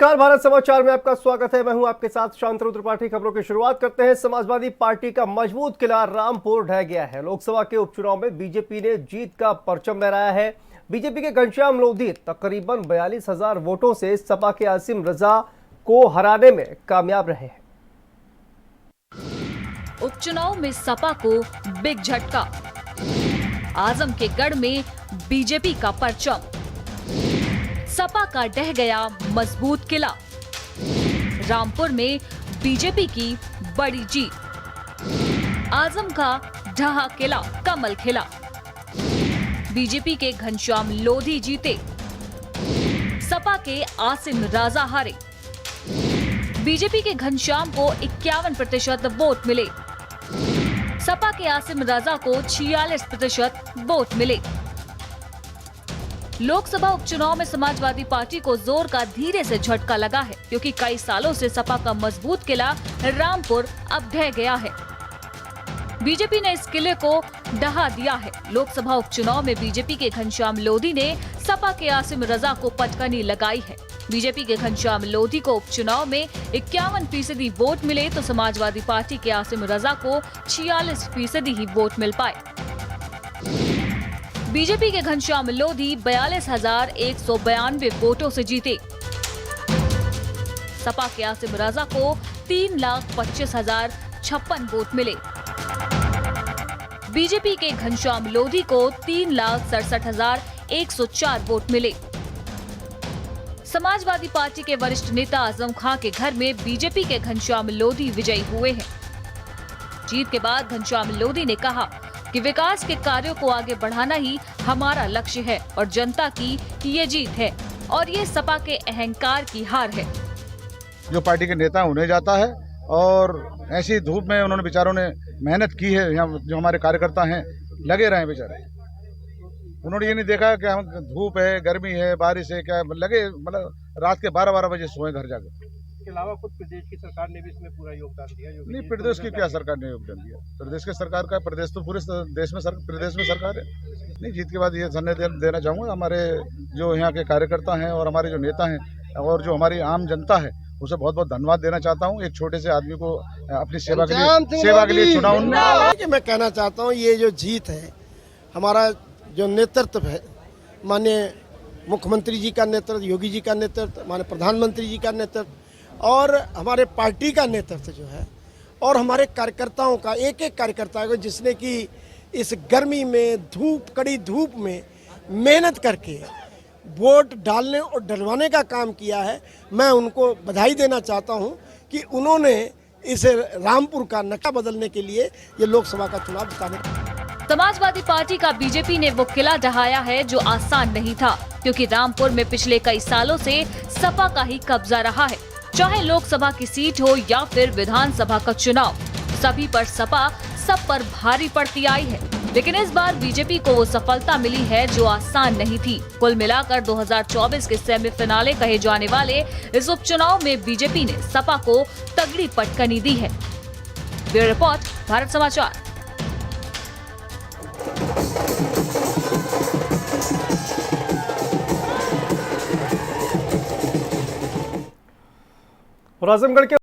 नमस्कार, भारत समाचार में आपका स्वागत है। मैं हूं आपके साथ शांतनु त्रिपाठी। खबरों की शुरुआत करते हैं। समाजवादी पार्टी का मजबूत किला रामपुर ढह गया है। लोकसभा के उपचुनाव में बीजेपी ने जीत का परचम लहराया है। बीजेपी के घनश्याम लोधी तकरीबन 42,000 वोटों से सपा के आसिम रजा को हराने में कामयाब रहे हैं। उपचुनाव में सपा को बिग झटका। आजम के गढ़ में बीजेपी का परचम। सपा का ढह गया मजबूत किला। रामपुर में बीजेपी की बड़ी जीत। आजम का ढहा किला कमल खिला। बीजेपी के घनश्याम लोधी जीते। सपा के आसिम राजा हारे। बीजेपी के घनश्याम को 51% वोट मिले। सपा के आसिम राजा को 46% वोट मिले। लोकसभा उपचुनाव में समाजवादी पार्टी को जोर का धीरे से झटका लगा है, क्योंकि कई सालों से सपा का मजबूत किला रामपुर अब ढह गया है। बीजेपी ने इस किले को ढहा दिया है। लोकसभा उपचुनाव में बीजेपी के घनश्याम लोधी ने सपा के आसिम रजा को पटकनी लगाई है। बीजेपी के घनश्याम लोधी को उपचुनाव में 51% वोट मिले तो समाजवादी पार्टी के आसिम रजा को 46% ही वोट मिल पाए। बीजेपी के घनश्याम लोधी 42,192 वोटों से जीते। सपा के आसिम रजा को 3,25,056 वोट मिले। बीजेपी के घनश्याम लोधी को 3,67,104 वोट मिले। समाजवादी पार्टी के वरिष्ठ नेता आजम खां के घर में बीजेपी के घनश्याम लोधी विजयी हुए हैं। जीत के बाद घनश्याम लोधी ने कहा कि विकास के कार्यों को आगे बढ़ाना ही हमारा लक्ष्य है और जनता की ये जीत है और ये सपा के अहंकार की हार है। जो पार्टी के नेता उन्हें जाता है और ऐसी धूप में उन्होंने बेचारों ने मेहनत की है। यहाँ जो हमारे कार्यकर्ता हैं लगे रहे बेचारे, उन्होंने ये नहीं देखा कि हम धूप है, गर्मी है, बारिश है, क्या लगे, मतलब रात के 12-12 बजे सोए घर जाकर। इसके अलावा खुद प्रदेश की सरकार ने भी इसमें पूरा योगदान दिया। नहीं, प्रदेश की क्या सरकार ने योगदान दिया? प्रदेश की सरकार का, प्रदेश तो पूरे देश में प्रदेश में सरकार है। नहीं, जीत के बाद ये धन्यवाद देना चाहूँगा हमारे जो यहाँ के कार्यकर्ता हैं और हमारे जो नेता हैं और जो हमारी आम जनता है, उसे बहुत बहुत धन्यवाद देना चाहता हूँ। एक छोटे से आदमी को अपनी सेवा के लिए चुना उन्होंने। मैं कहना चाहता हूँ ये जो जीत है, हमारा जो नेतृत्व है, माननीय मुख्यमंत्री जी का नेतृत्व, योगी जी का नेतृत्व, माननीय प्रधानमंत्री जी का नेतृत्व और हमारे पार्टी का नेतृत्व जो है, और हमारे कार्यकर्ताओं का, एक एक कार्यकर्ता को जिसने कि इस गर्मी में, कड़ी धूप में मेहनत करके वोट डालने और डलवाने का काम किया है, मैं उनको बधाई देना चाहता हूं कि उन्होंने इस रामपुर का नक्शा बदलने के लिए ये लोकसभा का चुनाव जिताने। समाजवादी पार्टी का बीजेपी ने वो किला ढहाया है जो आसान नहीं था, क्योंकि रामपुर में पिछले कई सालों से सपा का ही कब्जा रहा है। चाहे लोकसभा की सीट हो या फिर विधानसभा का चुनाव, सभी पर सपा सब पर भारी पड़ती आई है। लेकिन इस बार बीजेपी को वो सफलता मिली है जो आसान नहीं थी। कुल मिलाकर 2024 के सेमीफिनाले कहे जाने वाले इस उपचुनाव में बीजेपी ने सपा को तगड़ी पटकनी दी है। ब्यूरो रिपोर्ट, भारत समाचार। और आजमगढ़ के